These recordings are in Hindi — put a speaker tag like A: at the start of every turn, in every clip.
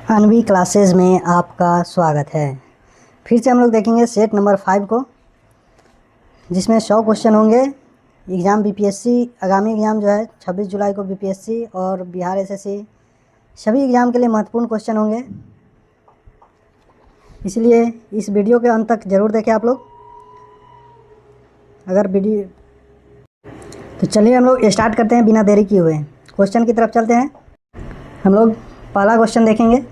A: अनवी क्लासेस में आपका स्वागत है। फिर से हम लोग देखेंगे सेट नंबर 5 को, जिसमें 100 क्वेश्चन होंगे। एग्ज़ाम बीपीएससी आगामी एग्ज़ाम जो है 26 जुलाई को बीपीएससी और बिहार एसएससी सभी एग्ज़ाम के लिए महत्वपूर्ण क्वेश्चन होंगे, इसलिए इस वीडियो के अंत तक ज़रूर देखें आप लोग। अगर वीडियो तो चलिए हम लोग स्टार्ट करते हैं बिना देरी किए हुए। क्वेश्चन की तरफ चलते हैं। हम लोग पहला क्वेश्चन देखेंगे।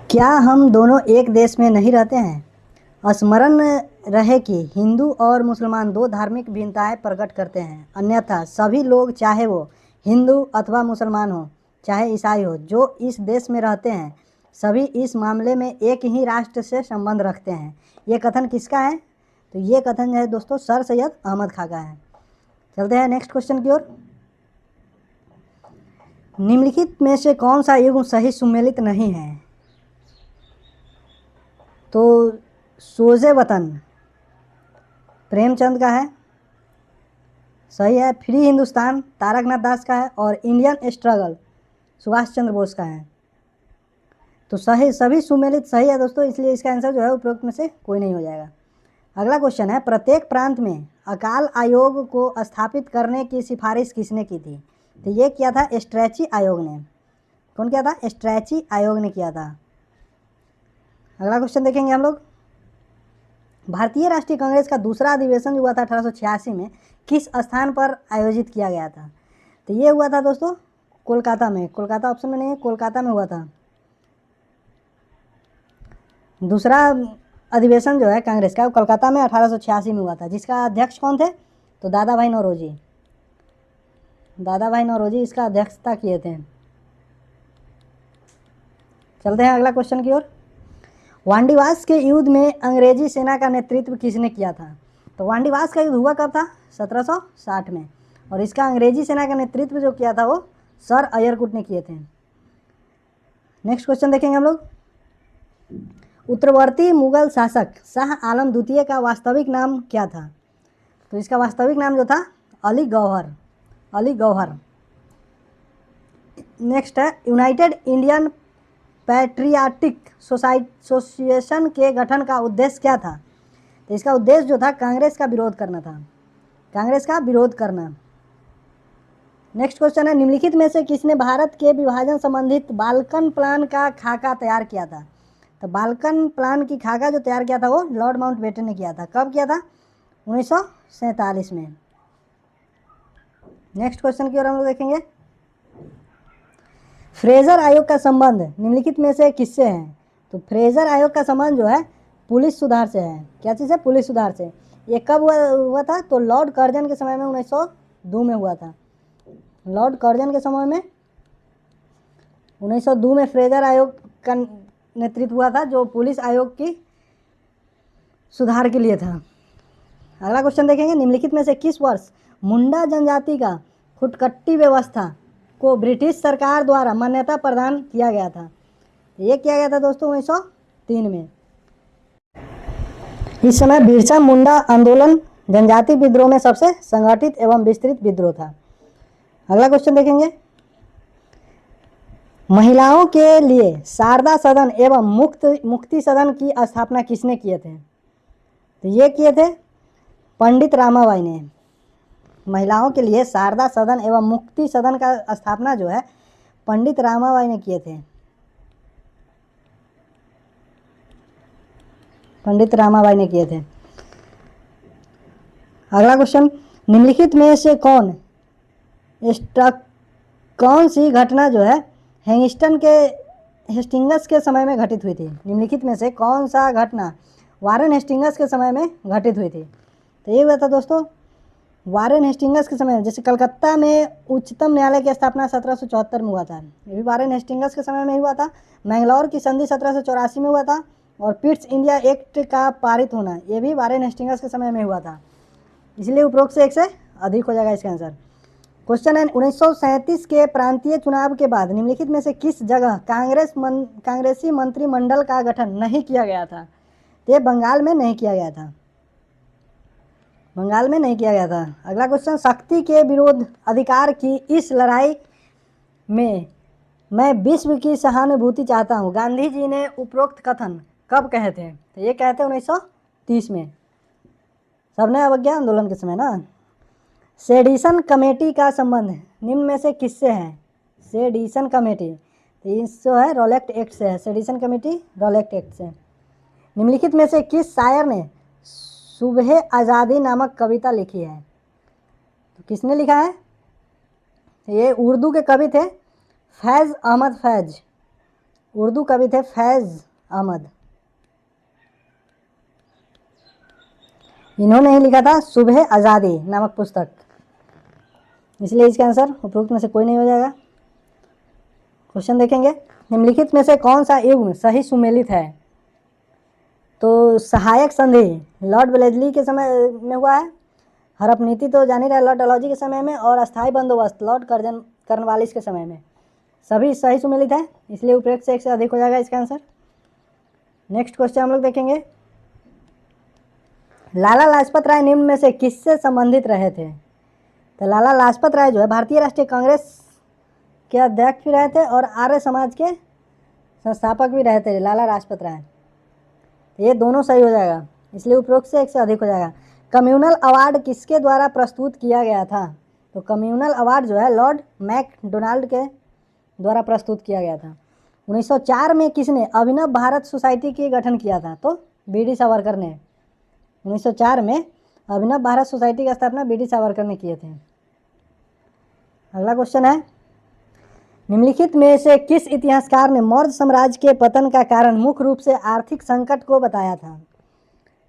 A: क्या हम दोनों एक देश में नहीं रहते हैं? स्मरण रहे कि हिंदू और मुसलमान दो धार्मिक भिन्नताएं प्रकट करते हैं, अन्यथा सभी लोग, चाहे वो हिंदू अथवा मुसलमान हो, चाहे ईसाई हो, जो इस देश में रहते हैं, सभी इस मामले में एक ही राष्ट्र से संबंध रखते हैं। ये कथन किसका है? तो ये कथन है दोस्तों सर सैयद अहमद खां का है। चलते हैं नेक्स्ट क्वेश्चन की ओर। निम्नलिखित में से कौन सा युग सही सुमेलित नहीं है? तो सोजे वतन प्रेमचंद का है, सही है। फ्री हिंदुस्तान तारकनाथ दास का है, और इंडियन स्ट्रगल सुभाष चंद्र बोस का है। तो सही, सभी सुमेलित सही है दोस्तों, इसलिए इसका आंसर जो है उपरोक्त में से कोई नहीं हो जाएगा। अगला क्वेश्चन है, प्रत्येक प्रांत में अकाल आयोग को स्थापित करने की सिफारिश किसने की थी? तो ये किया था स्ट्रैची आयोग ने। कौन किया था? स्ट्रैची आयोग ने किया था। अगला क्वेश्चन देखेंगे हम लोग। भारतीय राष्ट्रीय कांग्रेस का दूसरा अधिवेशन जो हुआ था 1886 में किस स्थान पर आयोजित किया गया था? तो ये हुआ था दोस्तों कोलकाता में। कोलकाता ऑप्शन में नहीं है, कोलकाता में हुआ था। दूसरा अधिवेशन जो है कांग्रेस का कोलकाता में 1886 में हुआ था, जिसका अध्यक्ष कौन थे? तो दादा भाई नौरोजी। दादा भाई नौरोजी इसका अध्यक्षता किए थे। चलते हैं अगला क्वेश्चन की ओर। वांडीवास के युद्ध में अंग्रेजी सेना का नेतृत्व किसने किया था? तो वांडीवास का युद्ध हुआ कब था? 1760 में, और इसका अंग्रेजी सेना का नेतृत्व जो किया था वो सर अयरकुट ने किए थे। नेक्स्ट क्वेश्चन देखेंगे हम लोग। उत्तरवर्ती मुगल शासक शाह आलम द्वितीय का वास्तविक नाम क्या था? तो इसका वास्तविक नाम जो था अली गौहर। अली गौहर। नेक्स्ट है, यूनाइटेड इंडियन पैट्रियाटिक एसोसिएशन के गठन का उद्देश्य क्या था? तो इसका उद्देश्य जो था कांग्रेस का विरोध करना था, कांग्रेस का विरोध करना। नेक्स्ट क्वेश्चन है, निम्नलिखित में से किसने भारत के विभाजन संबंधित बाल्कन प्लान का खाका तैयार किया था? तो बाल्कन प्लान की खाका जो तैयार किया था वो लॉर्ड माउंटबेटन ने किया था। कब किया था? 1947 में। नेक्स्ट क्वेश्चन की ओर हम लोग देखेंगे। फ्रेजर आयोग का संबंध निम्नलिखित में से किससे है? तो फ्रेजर आयोग का संबंध जो है पुलिस सुधार से है। क्या चीज़ है? पुलिस सुधार से। ये कब हुआ था? तो लॉर्ड कर्जन के समय में 1902 में हुआ था। लॉर्ड कर्जन के समय में 1902 में फ्रेजर आयोग का नेतृत्व हुआ था, जो पुलिस आयोग की सुधार के लिए था। अगला क्वेश्चन देखेंगे। निम्नलिखित में से किस वर्ष मुंडा जनजाति का खुटकट्टी व्यवस्था को ब्रिटिश सरकार द्वारा मान्यता प्रदान किया गया था? ये किया गया था दोस्तों 1903 में। इस समय बिरसा मुंडा आंदोलन जनजाति विद्रोह में सबसे संगठित एवं विस्तृत विद्रोह था। अगला क्वेश्चन देखेंगे। महिलाओं के लिए शारदा सदन एवं मुक्ति सदन की स्थापना किसने किए थे? तो ये किए थे पंडित रामाबाई ने। महिलाओं के लिए शारदा सदन एवं मुक्ति सदन का स्थापना जो है पंडित रामाबाई ने किए थे। पंडित रामाबाई ने किए थे। अगला क्वेश्चन, निम्नलिखित में से कौन सी घटना जो है हेस्टिंगस के समय में घटित हुई थी? निम्नलिखित में से कौन सा घटना वारेन हेस्टिंगस के समय में घटित हुई थी? तो ये हुआ था दोस्तों वारेन हेस्टिंगस के समय। जैसे कलकत्ता में उच्चतम न्यायालय की स्थापना 1774 में हुआ था, ये भी वारेन हेस्टिंगस के समय में हुआ था। मैंगलोर की संधि 1784 में हुआ था, और पिट्स इंडिया एक्ट का पारित होना ये भी वारेन हेस्टिंगस के समय में हुआ था। इसलिए उपरोक्त से एक से अधिक हो जाएगा इसका आंसर। क्वेश्चन है, 1937 के प्रांतीय चुनाव के बाद निम्नलिखित में से किस जगह कांग्रेसी मंत्रिमंडल का गठन नहीं किया गया था? तो ये बंगाल में नहीं किया गया था। बंगाल में नहीं किया गया था। अगला क्वेश्चन, शक्ति के विरोध अधिकार की इस लड़ाई में मैं विश्व की सहानुभूति चाहता हूँ, गांधी जी ने उपरोक्त कथन कब कहे थे? तो ये कहे थे 1930 में, सबने अवज्ञा आंदोलन के समय ना। सेडिशन कमेटी का संबंध निम्न में से किससे है? सेडिशन कमेटी तो इस जो है रॉलेट एक्ट से है। सेडिशन कमेटी रॉलेट एक्ट से। निम्नलिखित में से किस शायर ने सुबह आज़ादी नामक कविता लिखी है? तो किसने लिखा है? ये उर्दू के कवि थे फैज़ अहमद फैज़। उर्दू कवि थे फैज़ अहमद। इन्होंने ही लिखा था सुबह आज़ादी नामक पुस्तक, इसलिए इसका आंसर उपरोक्त में से कोई नहीं हो जाएगा। क्वेश्चन देखेंगे, निम्नलिखित में से कौन सा युग्म सही सुमेलित है? तो सहायक संधि लॉर्ड वेलेस्ली के समय में हुआ है, हड़प नीति तो जान ही रहा है लॉर्ड डलहौजी के समय में, और अस्थायी बंदोबस्त लॉर्ड कर्नवालिस के समय में। सभी सही सुमेलित है, इसलिए उपरोक्त से एक से अधिक हो जाएगा इसका आंसर। नेक्स्ट क्वेश्चन हम लोग देखेंगे, लाला लाजपत राय निम्न में से किससे संबंधित रहे थे? तो लाला लाजपत राय जो है भारतीय राष्ट्रीय कांग्रेस के अध्यक्ष भी रहे थे और आर्य समाज के संस्थापक भी रहे थे लाला लाजपत राय। ये दोनों सही हो जाएगा, इसलिए उपरोक्त से एक से अधिक हो जाएगा। कम्युनल अवार्ड किसके द्वारा प्रस्तुत किया गया था? तो कम्युनल अवार्ड जो है लॉर्ड मैकडोनाल्ड के द्वारा प्रस्तुत किया गया था। 1904 में किसने अभिनव भारत सोसाइटी की गठन किया था? तो बी.डी. सावरकर ने। 1904 में अभिनव भारत सोसाइटी की स्थापना बी.डी. सावरकर ने किए थे। अगला क्वेश्चन है, निम्नलिखित में से किस इतिहासकार ने मौर्य साम्राज्य के पतन का कारण मुख्य रूप से आर्थिक संकट को बताया था?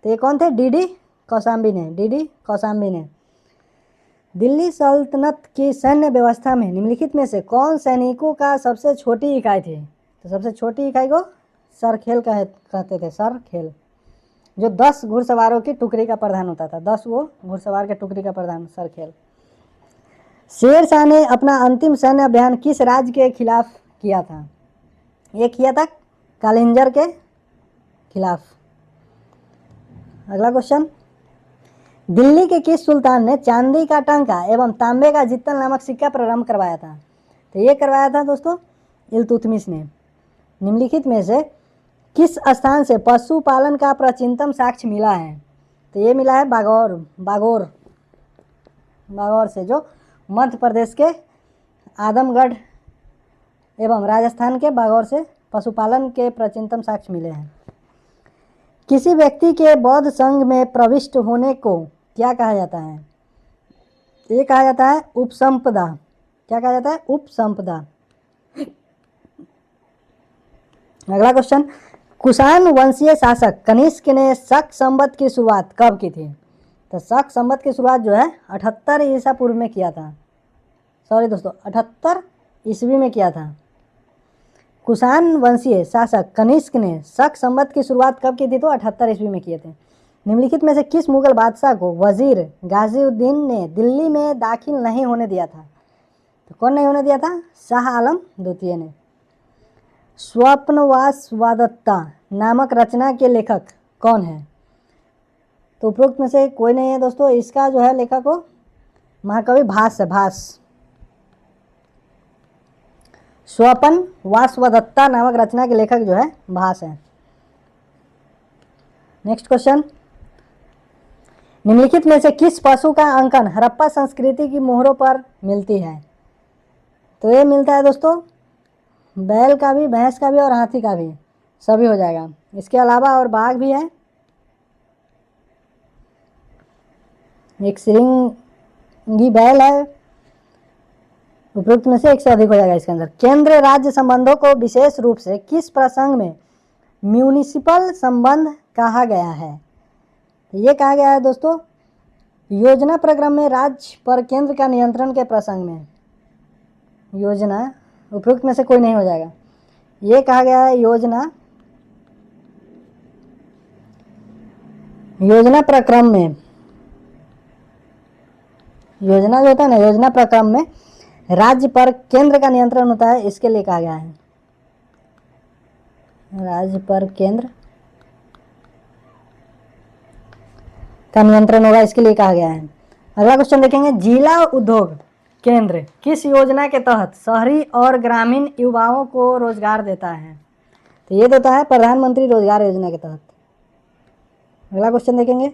A: तो ये कौन थे? डी.डी. कौशाम्बी ने। डी.डी. कौशाम्बी ने। दिल्ली सल्तनत की सैन्य व्यवस्था में निम्नलिखित में से कौन सैनिकों का सबसे छोटी इकाई थी? तो सबसे छोटी इकाई को सरखेल कहते थे। सरखेल जो 10 घुड़सवारों की टुकड़ी का प्रधान होता था, 10 वो घुड़सवार के टुकड़ी का प्रधान सरखेल। शेर शाह ने अपना अंतिम सैन्य अभियान किस राज्य के खिलाफ किया था? ये किया था कालिंजर के खिलाफ। अगला क्वेश्चन, दिल्ली के किस सुल्तान ने चांदी का टांका एवं तांबे का जित्तल नामक सिक्का प्रारंभ करवाया था? तो ये करवाया था दोस्तों इल्तुतमिश ने। निम्नलिखित में से किस स्थान से पशुपालन का प्राचीनतम साक्ष्य मिला है? तो ये मिला है बागौर से, जो मध्य प्रदेश के आदमगढ़ एवं राजस्थान के बागौर से पशुपालन के प्राचीनतम साक्ष्य मिले हैं। किसी व्यक्ति के बौद्ध संघ में प्रविष्ट होने को क्या कहा जाता है? ये कहा जाता है उपसंपदा। क्या कहा जाता है? उपसंपदा। अगला क्वेश्चन, कुषाण वंशीय शासक कनिष्क ने शक संवत की शुरुआत कब की थी? तो शक संवत की शुरुआत जो है 78 ईसा पूर्व में किया था। सॉरी दोस्तों, 78 ईस्वी में किया था। कुषाण वंशीय शासक कनिष्क ने शक संवत की शुरुआत कब की थी? तो 78 ईस्वी में किए थे। निम्नलिखित में से किस मुगल बादशाह को वजीर गाजीउद्दीन ने दिल्ली में दाखिल नहीं होने दिया था? तो कौन नहीं होने दिया था? शाह आलम द्वितीय ने। स्वप्नवासवदत्ता नामक रचना के लेखक कौन है? तो उपरोक्त में से कोई नहीं है दोस्तों। इसका जो है लेखक हो महाकवि भास है। भास। स्वप्नवासवदत्ता नामक रचना के लेखक जो है भास है। नेक्स्ट क्वेश्चन, निम्नलिखित में से किस पशु का अंकन हड़प्पा संस्कृति की मोहरों पर मिलती है? तो ये मिलता है दोस्तों बैल का भी, भैंस का भी और हाथी का भी, सभी हो जाएगा। इसके अलावा और बाघ भी है, एक श्रृंगी बैल है। उपरोक्त में से एक से अधिक हो जाएगा इसके अंदर। केंद्र राज्य संबंधों को विशेष रूप से किस प्रसंग में म्यूनिसिपल संबंध कहा गया है? ये कहा गया है दोस्तों योजना प्रक्रम में राज्य पर केंद्र का नियंत्रण के प्रसंग में। योजना, उपरोक्त में से कोई नहीं हो जाएगा। ये कहा गया है योजना प्रक्रम में। योजना जो होता है ना, योजना प्रक्रम में राज्य पर केंद्र का नियंत्रण होता है, इसके लिए कहा गया है। राज्य पर केंद्र का नियंत्रण होगा, इसके लिए कहा गया है। अगला क्वेश्चन देखेंगे, जिला उद्योग केंद्र किस योजना के तहत शहरी और ग्रामीण युवाओं को रोजगार देता है? तो ये देता है प्रधानमंत्री रोजगार योजना के तहत। अगला क्वेश्चन देखेंगे,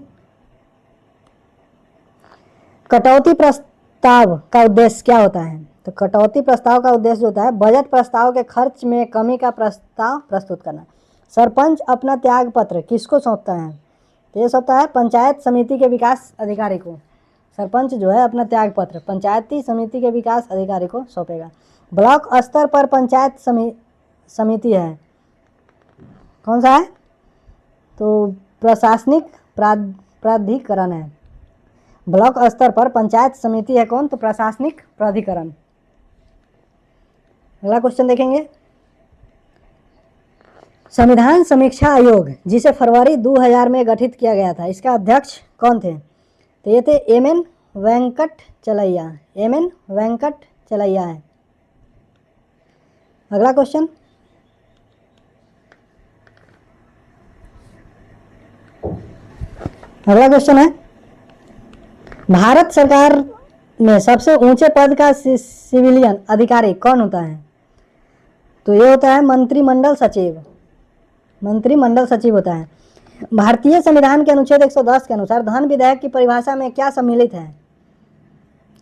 A: कटौती प्रस्ताव का उद्देश्य क्या होता है? तो कटौती प्रस्ताव का उद्देश्य होता है बजट प्रस्ताव के खर्च में कमी का प्रस्ताव प्रस्तुत करना। सरपंच अपना त्याग पत्र किसको सौंपता है? तो ये सौंपता है पंचायत समिति के विकास अधिकारी को। सरपंच जो है अपना त्याग पत्र पंचायती समिति के विकास अधिकारी को सौंपेगा। ब्लॉक स्तर पर पंचायत समिति है, कौन सा है? तो प्रशासनिक प्राधिकरण है। ब्लॉक स्तर पर पंचायत समिति है कौन? तो प्रशासनिक प्राधिकरण। अगला क्वेश्चन देखेंगे, संविधान समीक्षा आयोग जिसे फरवरी 2000 में गठित किया गया था, इसका अध्यक्ष कौन थे? तो ये थे एम.एन. वेंकटचलैया। एम.एन. वेंकटचलैया है। अगला क्वेश्चन, है भारत सरकार में सबसे ऊंचे पद का सिविलियन अधिकारी कौन होता है? तो ये होता है मंत्रिमंडल सचिव। मंत्रिमंडल सचिव होता है। भारतीय संविधान के अनुच्छेद 110 के अनुसार धन विधेयक की परिभाषा में क्या सम्मिलित है?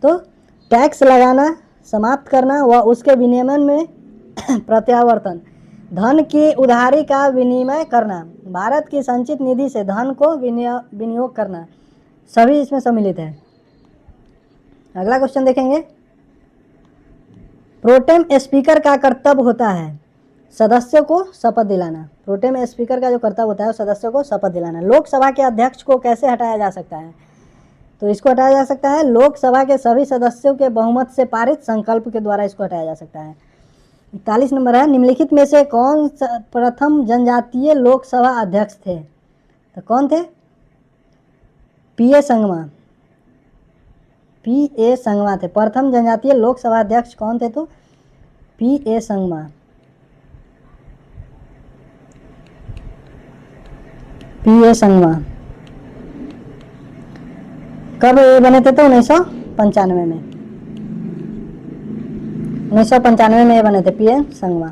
A: तो टैक्स लगाना, समाप्त करना व उसके विनियमन में प्रत्यावर्तन, धन की उधारी का विनिमय करना, भारत की संचित निधि से धन को विनियोग करना, सभी इसमें सम्मिलित है। अगला क्वेश्चन देखेंगे, प्रोटेम स्पीकर का कर्तव्य होता है सदस्यों को शपथ दिलाना। प्रोटेम स्पीकर का जो कर्तव्य होता है सदस्यों को शपथ दिलाना। लोकसभा के अध्यक्ष को कैसे हटाया जा सकता है? तो इसको हटाया जा सकता है लोकसभा के सभी सदस्यों के बहुमत से पारित संकल्प के द्वारा इसको हटाया जा सकता है। 41 नंबर है, निम्नलिखित में से कौन प्रथम जनजातीय लोकसभा अध्यक्ष थे? तो कौन थे? पी.ए. संगमा। पी.ए. संगमा थे प्रथम जनजातीय लोकसभा अध्यक्ष। कौन थे? तो पी.ए. संगमा। पी.ए. संगमा कब ये बने थे? तो 1995 में। 1995 में ये बने थे पी.ए. संगमा।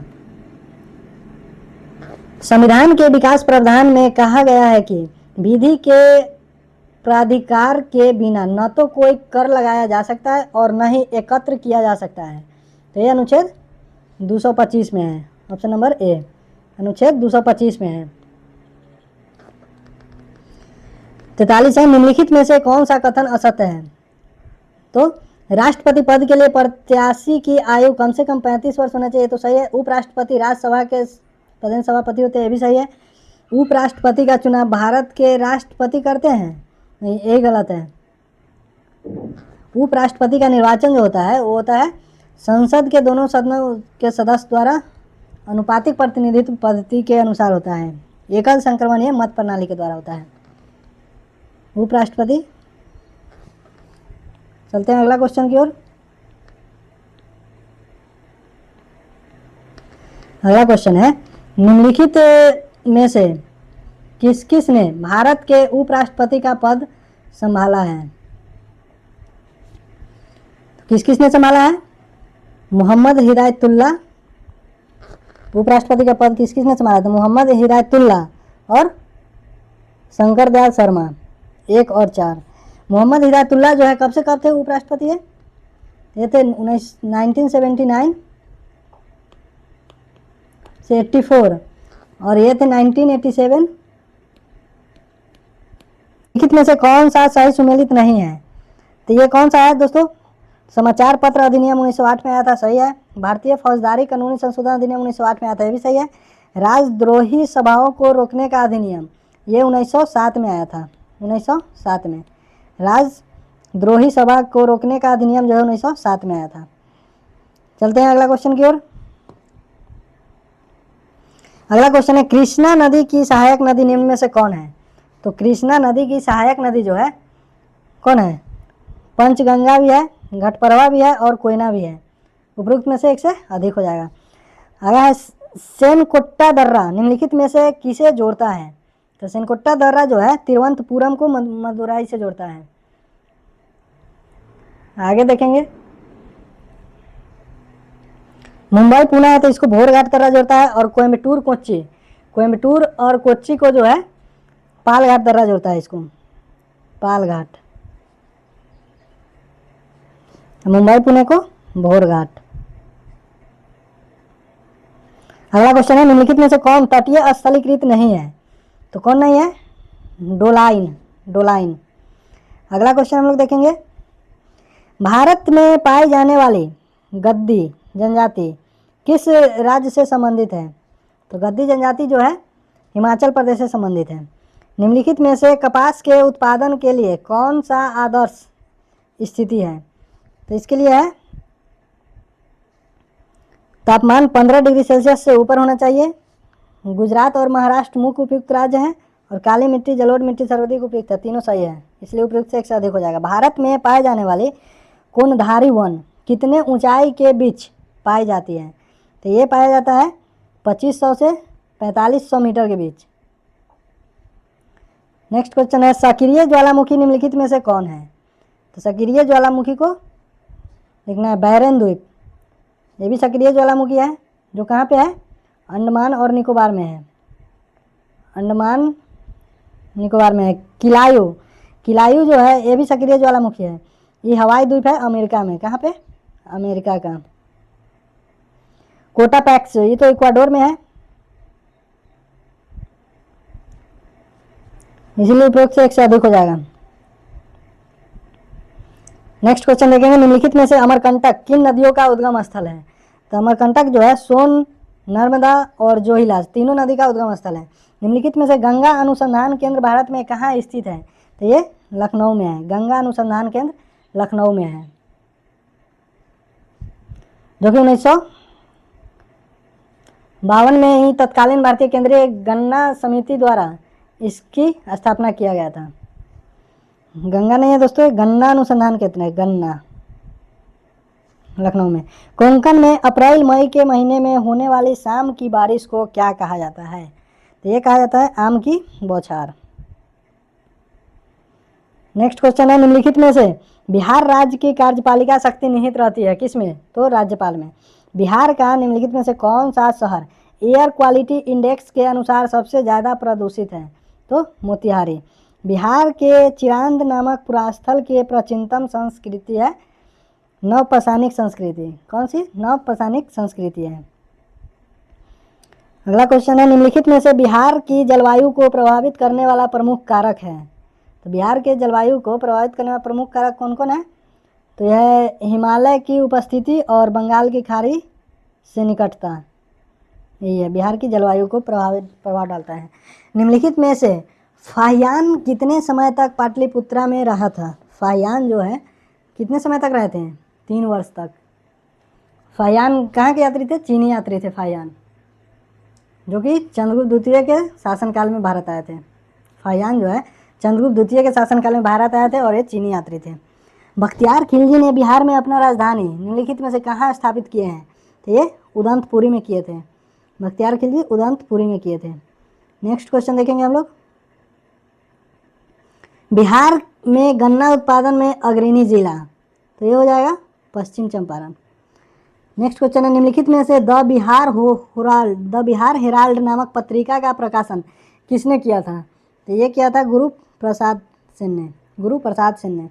A: संविधान के विकास प्रावधान में कहा गया है कि विधि के प्राधिकार के बिना न तो कोई कर लगाया जा सकता है और न ही एकत्र किया जा सकता है। तो ये अनुच्छेद 225 में है। ऑप्शन नंबर ए अनुच्छेद 225 में है। 43 है, निम्नलिखित में से कौन सा कथन असत्य है? तो राष्ट्रपति पद के लिए प्रत्याशी की आयु कम से कम 35 वर्ष होना चाहिए, तो सही है। उपराष्ट्रपति राज्यसभा के प्रधान सभापति होते हैं, ये भी सही है। उपराष्ट्रपति का चुनाव भारत के राष्ट्रपति करते हैं, नहीं, ये गलत है। उपराष्ट्रपति का निर्वाचन जो होता है वो होता है संसद के दोनों सदनों के सदस्य द्वारा अनुपातिक प्रतिनिधित्व पद्धति के अनुसार होता है। एकल संक्रमणीय मत प्रणाली के द्वारा होता है उपराष्ट्रपति। चलते हैं अगला क्वेश्चन की ओर। अगला क्वेश्चन है, निम्नलिखित में से किस किस ने भारत के उपराष्ट्रपति का पद संभाला है? किस किस ने संभाला है? मोहम्मद हिदायतुल्लाह। उपराष्ट्रपति का पद किस किस ने संभाला था? मोहम्मद हिदायतुल्लाह और शंकर दयाल शर्मा। 1 और 4। मोहम्मद हिदायतुल्लाह जो है कब से कब थे उपराष्ट्रपति है? ये थे 1979 से 84 और ये थे 1987। लिखित में से कौन सा सही सुमेलित नहीं है? तो ये कौन सा है दोस्तों? समाचार पत्र अधिनियम 1908 में आया था, सही है। भारतीय फौजदारी कानूनी संशोधन अधिनियम 1908 में आया था, ये भी सही है। राजद्रोही सभाओं को रोकने का अधिनियम ये 1907 में आया था। 1907 में राजद्रोही सभा को रोकने का अधिनियम जो है 1907 में आया था। चलते हैं अगला क्वेश्चन की ओर। अगला क्वेश्चन है, कृष्णा नदी की सहायक नदी निम्न में से कौन है? तो कृष्णा नदी की सहायक नदी जो है कौन है? पंचगंगा भी है, घटप्रभा भी है और कोयना भी है। उपरोक्त में से एक से अधिक हो जाएगा। अगला है, सेनकोट्टा दर्रा निम्नलिखित में से किसे जोड़ता है? तो सेनकोट्टा दर्रा जो है तिरुवनंतपुरम को मदुराई से जोड़ता है। आगे देखेंगे, मुंबई पुणे है तो इसको भोरघाट दर्रा जोड़ता है, और कोयम्बटूर कोच्चि, कोयम्बटूर और कोच्चि को जो है पालघाट दर्रा जोड़ता है इसको, पालघाट। मुंबई पुणे को भोरघाट। अगला क्वेश्चन है, निम्नलिखित में से कौन तटीय स्थलीकृत नहीं है? तो कौन नहीं है? Doline, doline. अगला क्वेश्चन हम लोग देखेंगे, भारत में पाई जाने वाली गद्दी जनजाति किस राज्य से संबंधित है? तो गद्दी जनजाति जो है हिमाचल प्रदेश से संबंधित है। निम्नलिखित में से कपास के उत्पादन के लिए कौन सा आदर्श स्थिति है? तो इसके लिए है तापमान 15 डिग्री सेल्सियस से ऊपर होना चाहिए, गुजरात और महाराष्ट्र मुख्य उपयुक्त राज्य हैं, और काली मिट्टी जलोढ़ मिट्टी सर्वाधिक उपयुक्त है। तीनों सही है, इसलिए उपयुक्त से एक से अधिक हो जाएगा। भारत में पाए जाने वाले कोणधारी वन कितने ऊंचाई के बीच पाई जाती है? तो ये पाया जाता है 2500 से 4500 मीटर के बीच। नेक्स्ट क्वेश्चन है, सक्रिय ज्वालामुखी निम्नलिखित में से कौन है? तो सक्रिय ज्वालामुखी को देखना है बैरन द्वीप, ये भी सक्रिय ज्वालामुखी है, जो कहाँ पे है? अंडमान और निकोबार में है, अंडमान निकोबार में है। किलायू, किलायू जो है ये भी सक्रिय ज्वालामुखी है, ये हवाई द्वीप है अमेरिका में। कहाँ पे? अमेरिका का। कोटापैक्स ये तो इक्वाडोर में है, इसीलिए उपयोग से एक से अधिक हो जाएगा। नेक्स्ट क्वेश्चन देखेंगे, निम्नलिखित में से अमरकंटक किन नदियों का उद्गम स्थल है? तो अमरकंटक जो है सोन, नर्मदा और जोहिलास तीनों नदी का उद्गम स्थल है। निम्नलिखित में से गंगा अनुसंधान केंद्र भारत में कहाँ स्थित है? तो ये लखनऊ में है, गंगा अनुसंधान केंद्र लखनऊ में है, जो कि 1952 में ही तत्कालीन भारतीय केंद्रीय गन्ना समिति द्वारा इसकी स्थापना किया गया था। गंगा नहीं है दोस्तों, गन्ना अनुसंधान केंद्र है, गन्ना, लखनऊ में। कोंकण में अप्रैल मई के महीने में होने वाली शाम की बारिश को क्या कहा जाता है? तो ये कहा जाता है आम की बौछार। नेक्स्ट क्वेश्चन है, निम्नलिखित में से बिहार राज्य की कार्यपालिका शक्ति निहित रहती है किसमें? तो राज्यपाल में। बिहार का निम्नलिखित में से कौन सा शहर एयर क्वालिटी इंडेक्स के अनुसार सबसे ज़्यादा प्रदूषित है? तो मोतिहारी। बिहार के चिरांद नामक पुरास्थल की प्राचीनतम संस्कृति है नवपाषाणिक संस्कृति। कौन सी? नवपाषाणिक संस्कृति है। अगला क्वेश्चन है, निम्नलिखित में से बिहार की जलवायु को प्रभावित करने वाला प्रमुख कारक है? तो बिहार के जलवायु को प्रभावित करने वाला प्रमुख कारक कौन कौन है? तो यह हिमालय की उपस्थिति और बंगाल की खाड़ी से निकटता, यही है बिहार की जलवायु को प्रभाव डालता है। निम्नलिखित में से फाहियान कितने समय तक पाटलिपुत्रा में रहा था? फाहियान जो है कितने समय तक रहते हैं? 3 वर्ष तक। फाहियान कहाँ के यात्री थे? चीनी यात्री थे फाहियान, जो कि चंद्रगुप्त द्वितीय के शासनकाल में भारत आए थे। फाहियान जो है चंद्रगुप्त द्वितीय के शासनकाल में भारत आए थे और ये चीनी यात्री थे। बख्तियार खिलजी ने बिहार में अपना राजधानी निम्नलिखित में से कहाँ स्थापित किए हैं? तो ये उदंतपुरी में किए थे। बख्तियार खिलजी उदंतपुरी में किए थे। नेक्स्ट क्वेश्चन देखेंगे हम लोग, बिहार में गन्ना उत्पादन में अग्रणी जिला, तो ये हो जाएगा पश्चिम चंपारण। नेक्स्ट क्वेश्चन है, निम्नलिखित में से द बिहार हेराल्ड नामक पत्रिका का प्रकाशन किसने किया था? तो ये किया था गुरु प्रसाद सेन ने।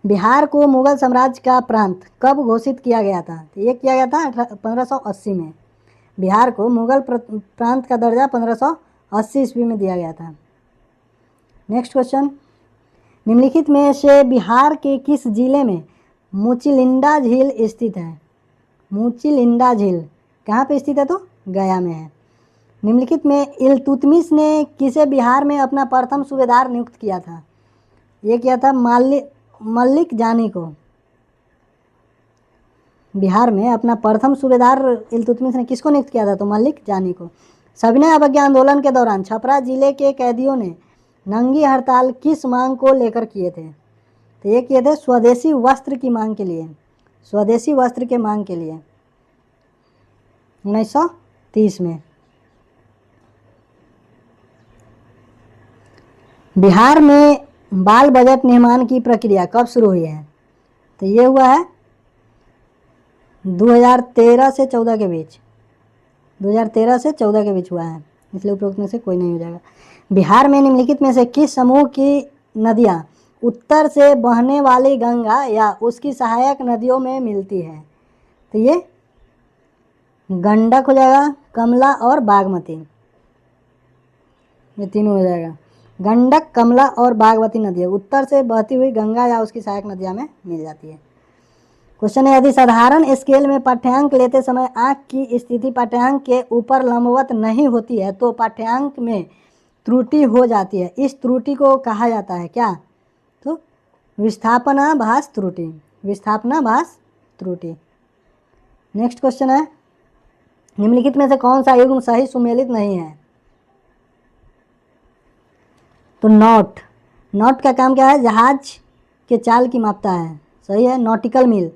A: बिहार को मुगल साम्राज्य का प्रांत कब घोषित किया गया था? तो ये किया गया था 1580 में। बिहार को मुगल प्रांत का दर्जा 1580 ईस्वी में दिया गया था। नेक्स्ट क्वेश्चन, निम्नलिखित में से बिहार के किस जिले में मुचिलिंडा झील स्थित है? मुचिलिंडा झील कहाँ पे स्थित है? तो गया में है। निम्नलिखित में इल्तुतमिश ने किसे बिहार में अपना प्रथम सूबेदार नियुक्त किया था? ये किया था मल्लिक जानी को। बिहार में अपना प्रथम सूबेदार इल्तुतमिश ने किसको नियुक्त किया था? तो मल्लिक जानी को। सविनय अवज्ञा आंदोलन के दौरान छपरा जिले के कैदियों ने नंगी हड़ताल किस मांग को लेकर किए थे? तो ये किए थे स्वदेशी वस्त्र की मांग के लिए, स्वदेशी वस्त्र के मांग के लिए 1930 में। बिहार में बाल बजट निर्माण की प्रक्रिया कब शुरू हुई है? तो ये हुआ है 2013 से 14 के बीच, 2013 से 14 के बीच हुआ है, इसलिए उपरोक्त में से कोई नहीं हो जाएगा। बिहार में निम्नलिखित में से किस समूह की नदियाँ उत्तर से बहने वाली गंगा या उसकी सहायक नदियों में मिलती है? तो ये गंडक हो जाएगा, कमला और बागमती, ये तीनों हो जाएगा। गंडक, कमला और बागमती नदियाँ उत्तर से बहती हुई गंगा या उसकी सहायक नदियाँ में मिल जाती है। क्वेश्चन है, यदि साधारण स्केल में पाठ्यांक लेते समय आंख की स्थिति पाठ्यांक के ऊपर लंबवत नहीं होती है तो पाठ्यांक में त्रुटि हो जाती है। इस त्रुटि को कहा जाता है क्या? तो विस्थापनाभास त्रुटि, विस्थापनाभास त्रुटि। नेक्स्ट क्वेश्चन है, निम्नलिखित में से कौन सा युग्म सही सुमेलित नहीं है? तो नॉट, नॉट का काम क्या है? जहाज के चाल की मापता है, सही है। नॉटिकल मील,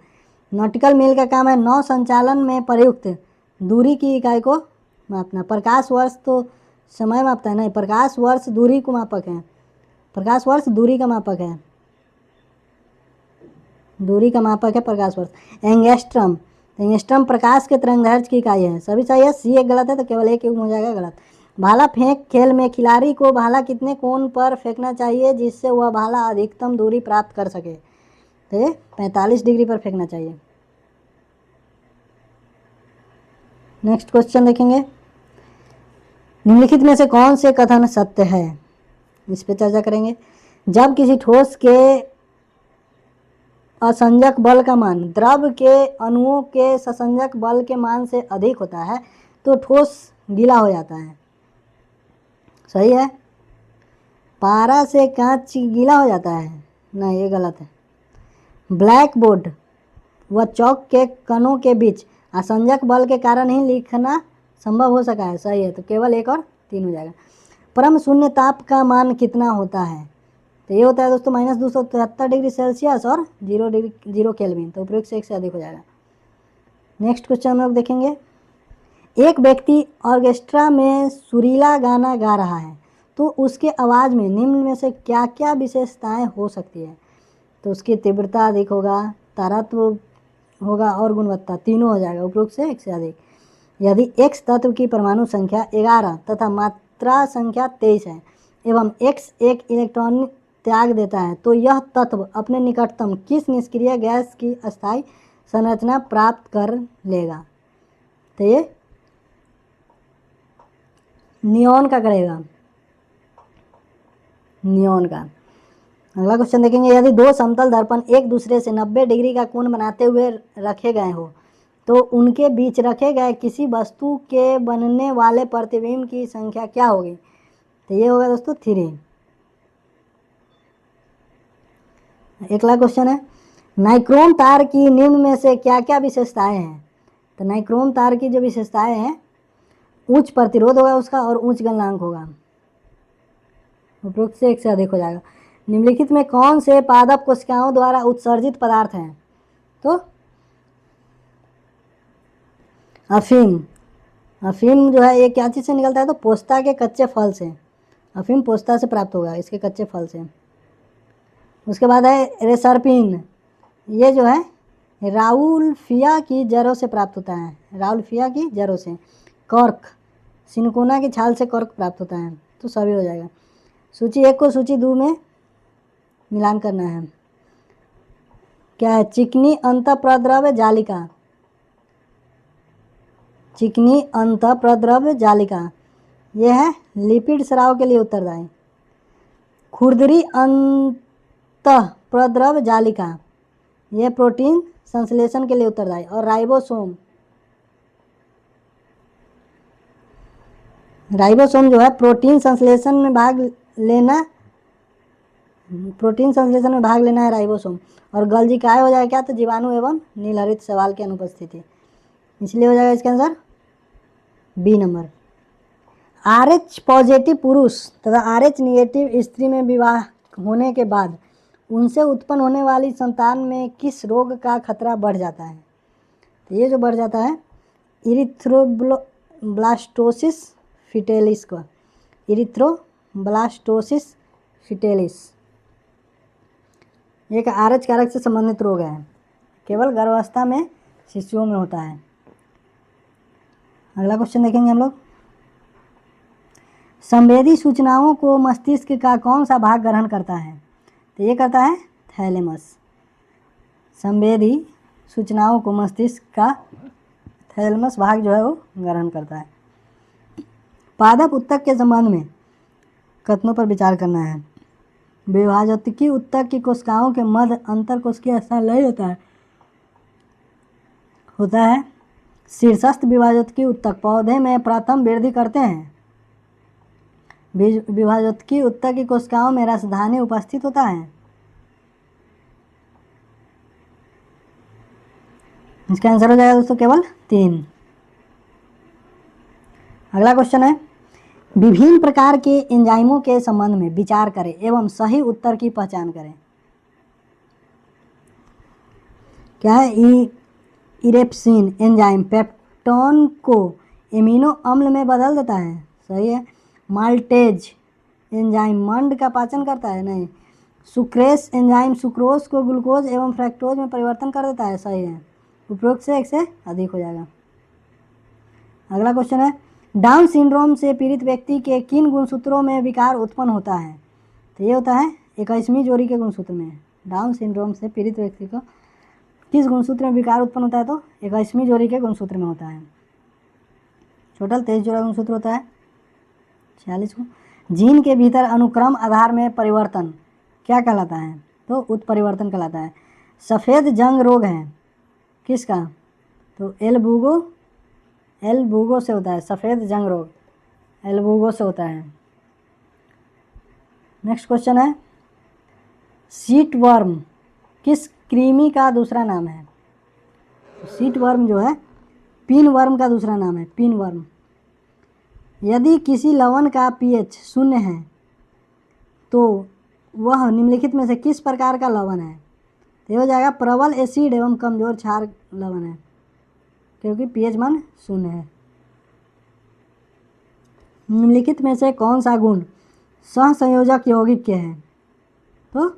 A: नॉटिकल मील का काम है नौ संचालन में प्रयुक्त दूरी की इकाई को मापना। प्रकाश वर्ष तो समय मापता है, नहीं, प्रकाश वर्ष दूरी को मापक है, प्रकाश वर्ष दूरी का मापक है, दूरी का मापक है प्रकाश वर्ष। एंगस्ट्रम, एंगस्ट्रम प्रकाश के तरंगदैर्घ्य की इकाई है, सभी सही है। सी एक गलत है तो केवल एक युग्म हो जाएगा गलत। भाला फेंक खेल में खिलाड़ी को भाला कितने कोण पर फेंकना चाहिए जिससे वह भाला अधिकतम दूरी प्राप्त कर सके? तो ये 45 डिग्री पर फेंकना चाहिए। नेक्स्ट क्वेश्चन देखेंगे, निम्नलिखित में से कौन से कथन सत्य है? इस पे चर्चा करेंगे। जब किसी ठोस के असंजक बल का मान द्रव के अणुओं के ससंजक बल के मान से अधिक होता है तो ठोस गीला हो जाता है, सही है। पारा से कांच गीला हो जाता है, नहीं, ये गलत है। ब्लैक बोर्ड व चौक के कणों के बीच असंजक बल के कारण ही लिखना संभव हो सका है, सही है। तो केवल 1 और 3 हो जाएगा। परम शून्य ताप का मान कितना होता है? तो ये होता है दोस्तों -273 डिग्री सेल्सियस और 0 केल्विन, तो उपरोक्त से 1 से अधिक हो जाएगा। नेक्स्ट क्वेश्चन हम लोग देखेंगे, एक व्यक्ति ऑर्केस्ट्रा में सुरीला गाना गा रहा है तो उसके आवाज़ में निम्न में से क्या क्या विशेषताएं हो सकती है? तो उसकी तीव्रता अधिक होगा, तारत्व होगा और गुणवत्ता, तीनों हो जाएगा, उपरोक्त से 1 से अधिक। यदि x तत्व की परमाणु संख्या 11 तथा मात्रा संख्या 23 है एवं x एक इलेक्ट्रॉन त्याग देता है तो यह तत्व अपने निकटतम किस निष्क्रिय गैस की अस्थायी संरचना प्राप्त कर लेगा? तो ये नियॉन का करेगा, नियॉन का। अगला क्वेश्चन देखेंगे, यदि दो समतल दर्पण एक दूसरे से 90 डिग्री का कोण बनाते हुए रखे गए हो तो उनके बीच रखे गए किसी वस्तु के बनने वाले प्रतिबिंब की संख्या क्या होगी? तो ये होगा दोस्तों 3। अगला क्वेश्चन है, नाइक्रोम तार की निम्न में से क्या क्या विशेषताएं हैं? तो नाइक्रोम तार की जो विशेषताएं हैं, उच्च प्रतिरोध होगा उसका और उच्च गलनांक होगा, उपरोक्त से 1 से अधिक हो जाएगा। निम्नलिखित में कौन से पादप कोशिकाओं द्वारा उत्सर्जित पदार्थ हैं? तो अफीम, अफीम जो है ये क्या चीज़ से निकलता है? तो पोस्ता के कच्चे फल से, अफीम पोस्ता से प्राप्त होगा, इसके कच्चे फल से। उसके बाद है रेसरपिन, ये जो है राउल्फिया की जड़ों से प्राप्त होता है, राउल्फिया की जड़ों से। कॉर्क, सिनकोना की छाल से कॉर्क प्राप्त होता है, तो सभी हो जाएगा। सूची 1 को सूची 2 में मिलान करना है। क्या है? चिकनी अंतःप्रद्रव्य जालिका, चिकनी अंतःप्रद्रव्य जालिका, यह है लिपिड स्राव के लिए उत्तरदायी। खुरदरी अंतःप्रद्रव्य जालिका, यह प्रोटीन संश्लेषण के लिए उत्तरदायी। और राइबोसोम, राइबोसोम जो है प्रोटीन संश्लेषण में भाग लेना, प्रोटीन संश्लेषण में भाग लेना है राइबोसोम। और गल्जी काय हो जाएगा क्या? तो जीवाणु एवं नीलहरित शैवाल की अनुपस्थिति, इसलिए हो जाएगा इसका answer B number. RH positive पुरुष तथा RH निगेटिव स्त्री में विवाह होने के बाद उनसे उत्पन्न होने वाली संतान में किस रोग का खतरा बढ़ जाता है? तो ये जो बढ़ जाता है इरिथ्रोब्लास्टोसिस फिटेलिस का, इरिथ्रोब्लास्टोसिस फिटेलिस, एक RH कारक से संबंधित रोग है, केवल गर्भावस्था में शिशुओं में होता है। अगला क्वेश्चन देखेंगे हम लोग। संवेदी सूचनाओं को मस्तिष्क का कौन सा भाग ग्रहण करता है? तो ये करता है थैलेमस। संवेदी सूचनाओं को मस्तिष्क का थैलेमस भाग जो है वो ग्रहण करता है। पादप ऊतक के संबंध में कथनों पर विचार करना है। विभाजकीय ऊतक की कोशिकाओं के मध्य अंतर कोशिकीय स्थान नहीं होता है। शीर्षस्थ विभाजकीय ऊतक पौधे में प्रथम वृद्धि करते हैं। विभाजकीय ऊतक की कोशिकाओं में रसधानी उपस्थित होता है। इसका आंसर हो जाएगा दोस्तों केवल 3। अगला क्वेश्चन है, विभिन्न प्रकार के एंजाइमों के संबंध में विचार करें एवं सही उत्तर की पहचान करें। क्या है? इरेप्सिन एंजाइम पेप्टोन को एमिनो अम्ल में बदल देता है, सही है। माल्टेज एंजाइम मंड का पाचन करता है, नहीं। सुक्रेस एंजाइम सुक्रोज को ग्लूकोज एवं फ्रैक्टोज में परिवर्तन कर देता है, सही है। उपरोक्त से एक से अधिक हो जाएगा। अगला क्वेश्चन है, डाउन सिंड्रोम से पीड़ित व्यक्ति के किन गुणसूत्रों में विकार उत्पन्न होता है? तो ये होता है 21वीं जोड़ी के गुणसूत्र में। डाउन सिंड्रोम से पीड़ित व्यक्ति को किस गुणसूत्र में विकार उत्पन्न होता है? तो 21वीं जोड़ी के गुणसूत्र में होता है। टोटल 23 जोड़ा गुणसूत्र होता है, 46 को। जीन के भीतर अनुक्रम आधार में परिवर्तन क्या कहलाता है? तो उत्परिवर्तन कहलाता है। सफ़ेद जंग रोग है किसका? तो एल्बुगो से होता है। सफ़ेद जंग रोग एल्बुगो से होता है। नेक्स्ट क्वेश्चन है, सीट वर्म किस कृमि का दूसरा नाम है? सीट वर्म जो है पिन वर्म का दूसरा नाम है, पिन वर्म। यदि किसी लवण का pH 0 है तो वह निम्नलिखित में से किस प्रकार का लवण है? तो ये हो जाएगा प्रबल एसिड एवं कमजोर क्षार लवण है, क्योंकि pH मान 0 है। निम्नलिखित में से कौन सा गुण सहसंयोजक यौगिक के हैं? तो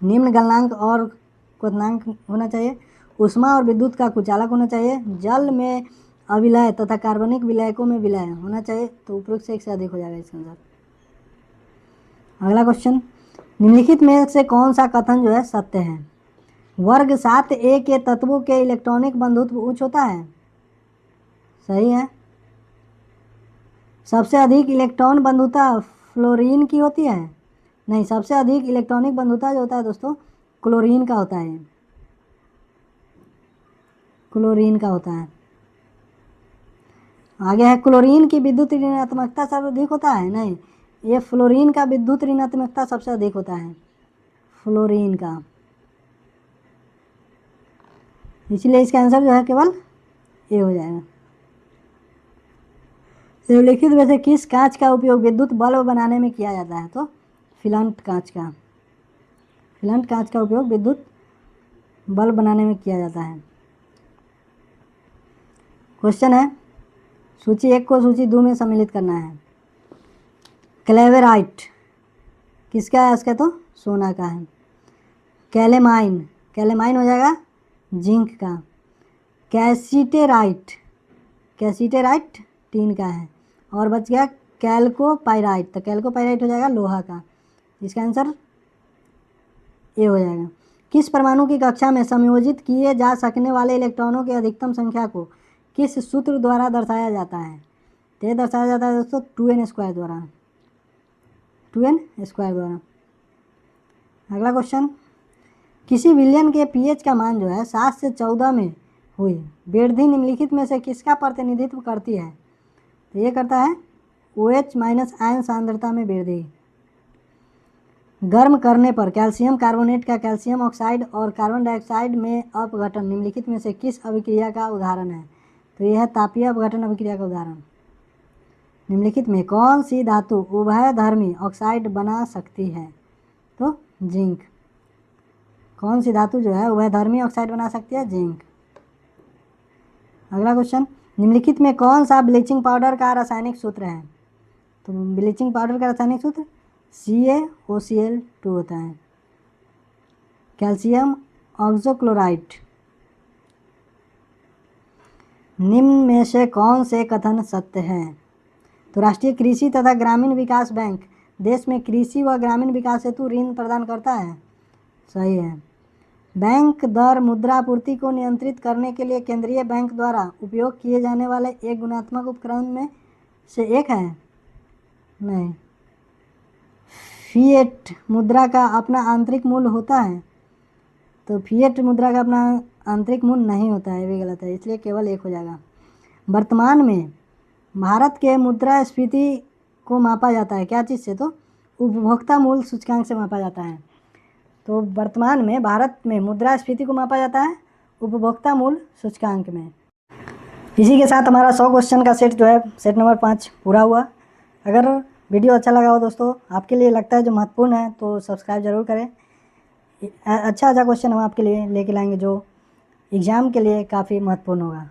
A: निम्न गलनांक और क्वथनांक होना चाहिए, ऊष्मा और विद्युत का कुचालक होना चाहिए, जल में अविलय तथा कार्बनिक विलयकों में विलय होना चाहिए। तो उपरोक्त से एक से अधिक हो जाएगा इसके अनुसार। अगला क्वेश्चन, निम्नलिखित में से कौन सा कथन जो है सत्य है? वर्ग 7a के तत्वों के इलेक्ट्रॉनिक बंधुत्व उच्च होता है, सही है। सबसे अधिक इलेक्ट्रॉन बंधुता फ्लोरीन की होती है, नहीं। सबसे अधिक इलेक्ट्रॉनिक बंधुता जो होता है दोस्तों क्लोरीन का होता है, क्लोरीन का होता है। आगे है, क्लोरीन की विद्युत ऋणात्मकता सर्वाधिक होता है, नहीं। ये फ्लोरीन का विद्युत ऋणात्मकता सबसे अधिक होता है, फ्लोरीन का। इसलिए इसका आंसर जो है केवल ए हो जाएगा। निम्नलिखित में से किस कांच का उपयोग विद्युत बल्ब बनाने में किया जाता है? तो फिलांट कांच का। फिलांट कांच का उपयोग विद्युत बल्ब बनाने में किया जाता है। क्वेश्चन है, सूची 1 को सूची 2 में सम्मिलित करना है। क्लेवेराइट किसका है? इसका तो सोना का है। कैलेमाइन, कैलेमाइन हो जाएगा जिंक का। कैसीटेराइट, कैसीटेराइट टीन का है। और बच गया कैल्कोपाइराइट, तो कैल्कोपाइराइट हो जाएगा लोहा का। इसका आंसर ए हो जाएगा। किस परमाणु की कक्षा में संयोजित किए जा सकने वाले इलेक्ट्रॉनों की अधिकतम संख्या को किस सूत्र द्वारा दर्शाया जाता है? तो ये दर्शाया जाता है दोस्तों 2n² द्वारा, 2n² द्वारा। अगला क्वेश्चन, किसी विलयन के pH का मान जो है 7 से 14 में हुई वृद्धि निम्नलिखित में से किसका प्रतिनिधित्व करती है? तो ये करता है OH- आयन सांद्रता में वृद्धि। गर्म करने पर कैल्शियम कार्बोनेट का कैल्शियम ऑक्साइड और कार्बन डाइऑक्साइड में अपघटन निम्नलिखित में से किस अभिक्रिया का उदाहरण है? तो यह है तापीय अपघटन अभिक्रिया का उदाहरण। निम्नलिखित में कौन सी धातु उभयधर्मी ऑक्साइड बना सकती है? तो जिंक। कौन सी धातु जो है उभयधर्मी ऑक्साइड बना सकती है? जिंक। अगला क्वेश्चन, निम्नलिखित में कौन सा ब्लीचिंग पाउडर का रासायनिक सूत्र है? तो ब्लीचिंग पाउडर का रासायनिक सूत्र CaOCl2 होता है। कैल्शियम ऑक्सोक्लोराइड, निम्न में से कौन से कथन सत्य हैं? तो राष्ट्रीय कृषि तथा ग्रामीण विकास बैंक देश में कृषि व ग्रामीण विकास हेतु ऋण प्रदान करता है। सही है। बैंक दर मुद्रापूर्ति को नियंत्रित करने के लिए केंद्रीय बैंक द्वारा उपयोग किए जाने वाले एक गुणात्मक उपकरण में से एक है। नहीं। फिएट मुद्रा का अपना आंतरिक मूल्य होता है। तो फिएट मुद्रा का अपना आंतरिक मूल्य नहीं होता है, ये गलत है, इसलिए केवल एक हो जाएगा। वर्तमान में भारत के मुद्रास्फीति को मापा जाता है क्या चीज़ से? तो उपभोक्ता मूल्य सूचकांक से मापा जाता है। तो वर्तमान में भारत में मुद्रास्फीति को मापा जाता है उपभोक्ता मूल्य सूचकांक में। इसी के साथ हमारा 100 क्वेश्चन का सेट जो है, सेट नंबर 5 पूरा हुआ। अगर वीडियो अच्छा लगा हो दोस्तों, आपके लिए लगता है जो महत्वपूर्ण है, तो सब्सक्राइब जरूर करें। अच्छा क्वेश्चन हम आपके लिए लेके लाएंगे जो एग्ज़ाम के लिए काफ़ी महत्वपूर्ण होगा।